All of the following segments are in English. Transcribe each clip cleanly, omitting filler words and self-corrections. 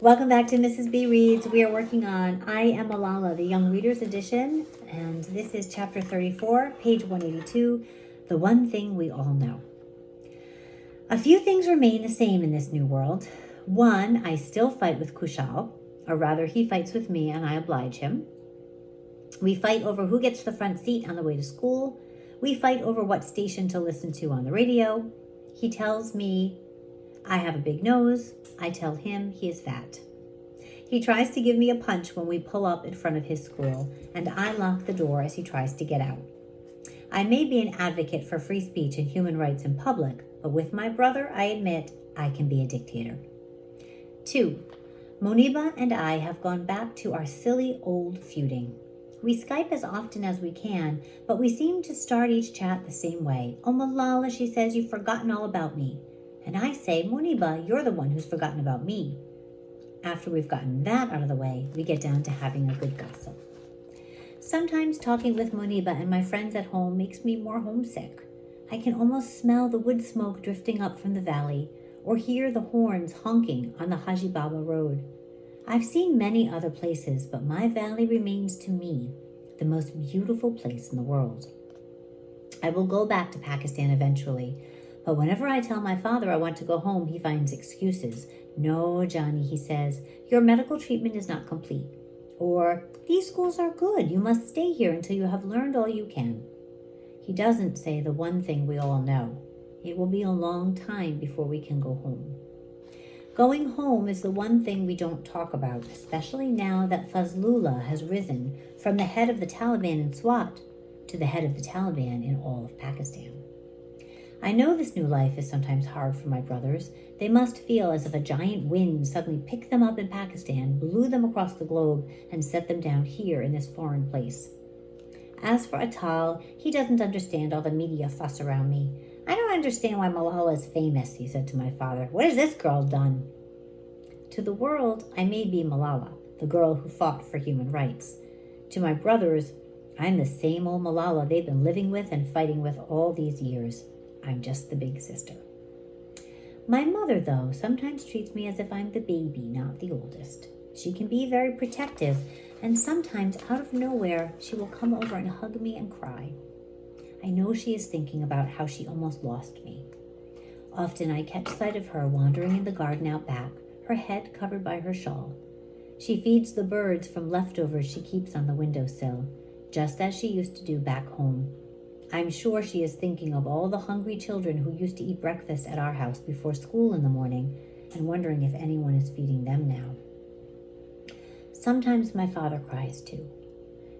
Welcome back to Mrs. B Reads. We are working on I Am Malala, the Young Readers Edition, and this is chapter 34, page 182, The One Thing We All Know. A few things remain the same in this new world. One, I still fight with Kushal, or rather he fights with me and I oblige him. We fight over who gets the front seat on the way to school. We fight over what station to listen to on the radio. He tells me I have a big nose. I tell him he is fat. He tries to give me a punch when we pull up in front of his school, and I lock the door as he tries to get out. I may be an advocate for free speech and human rights in public, but with my brother, I admit I can be a dictator. 2. Moniba and I have gone back to our silly old feuding. We Skype as often as we can, but we seem to start each chat the same way. Oh, Malala, she says, you've forgotten all about me. And I say, Moniba, you're the one who's forgotten about me. After we've gotten that out of the way, we get down to having a good gossip. Sometimes talking with Moniba and my friends at home makes me more homesick. I can almost smell the wood smoke drifting up from the valley, or hear the horns honking on the Haji Baba Road. I've seen many other places, but my valley remains to me the most beautiful place in the world. I will go back to Pakistan eventually, but whenever I tell my father I want to go home, he finds excuses. No, Johnny, he says, your medical treatment is not complete. Or, these schools are good. You must stay here until you have learned all you can. He doesn't say the one thing we all know. It will be a long time before we can go home. Going home is the one thing we don't talk about, especially now that Fazlullah has risen from the head of the Taliban in Swat to the head of the Taliban in all of Pakistan. I know this new life is sometimes hard for my brothers. They must feel as if a giant wind suddenly picked them up in Pakistan, blew them across the globe, and set them down here in this foreign place. As for Atal, he doesn't understand all the media fuss around me. I don't understand why Malala is famous, he said to my father. What has this girl done? To the world, I may be Malala, the girl who fought for human rights. To my brothers, I'm the same old Malala they've been living with and fighting with all these years. I'm just the big sister. My mother, though, sometimes treats me as if I'm the baby, not the oldest. She can be very protective, and sometimes out of nowhere, she will come over and hug me and cry. I know she is thinking about how she almost lost me. Often I catch sight of her wandering in the garden out back, her head covered by her shawl. She feeds the birds from leftovers she keeps on the windowsill, just as she used to do back home. I'm sure she is thinking of all the hungry children who used to eat breakfast at our house before school in the morning and wondering if anyone is feeding them now. Sometimes my father cries too.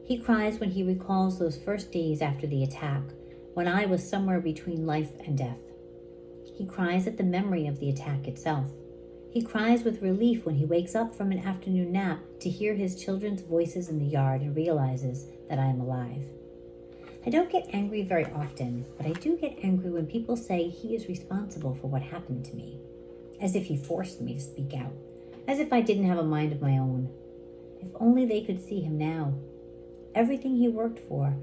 He cries when he recalls those first days after the attack, when I was somewhere between life and death. He cries at the memory of the attack itself. He cries with relief when he wakes up from an afternoon nap to hear his children's voices in the yard and realizes that I am alive. I don't get angry very often, but I do get angry when people say he is responsible for what happened to me, as if he forced me to speak out, as if I didn't have a mind of my own. If only they could see him now. Everything he worked for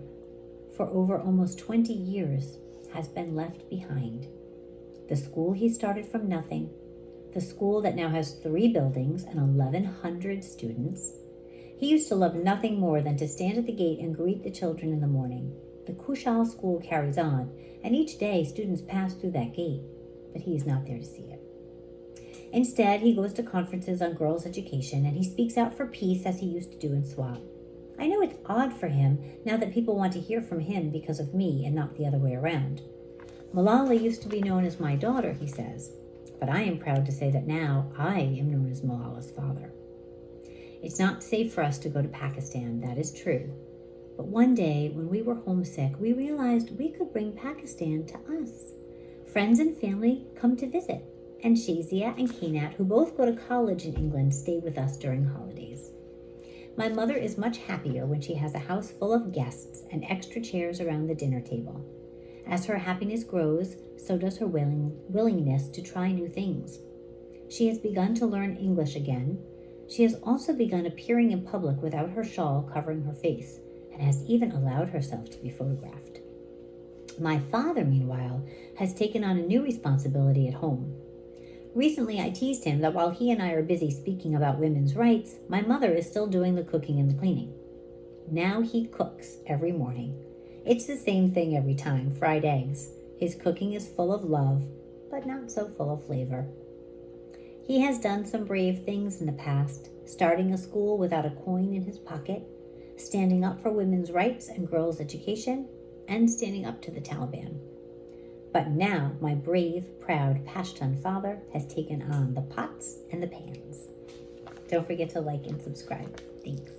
over almost 20 years, has been left behind. The school he started from nothing, the school that now has 3 buildings and 1,100 students. He used to love nothing more than to stand at the gate and greet the children in the morning. The Kushal school carries on, and each day students pass through that gate, but he is not there to see it. Instead, he goes to conferences on girls' education, and he speaks out for peace as he used to do in Swat. I know it's odd for him now that people want to hear from him because of me and not the other way around. Malala used to be known as my daughter, he says, but I am proud to say that now I am known as Malala's father. It's not safe for us to go to Pakistan, that is true. But one day, when we were homesick, we realized we could bring Pakistan to us. Friends and family come to visit, and Shazia and Kainat, who both go to college in England, stay with us during holidays. My mother is much happier when she has a house full of guests and extra chairs around the dinner table. As her happiness grows, so does her willingness to try new things. She has begun to learn English again. She has also begun appearing in public without her shawl covering her face, and has even allowed herself to be photographed. My father, meanwhile, has taken on a new responsibility at home. Recently, I teased him that while he and I are busy speaking about women's rights, my mother is still doing the cooking and the cleaning. Now he cooks every morning. It's the same thing every time, fried eggs. His cooking is full of love, but not so full of flavor. He has done some brave things in the past, starting a school without a coin in his pocket, standing up for women's rights and girls' education, and standing up to the Taliban. But now my brave, proud Pashtun father has taken on the pots and the pans. Don't forget to like and subscribe. Thanks.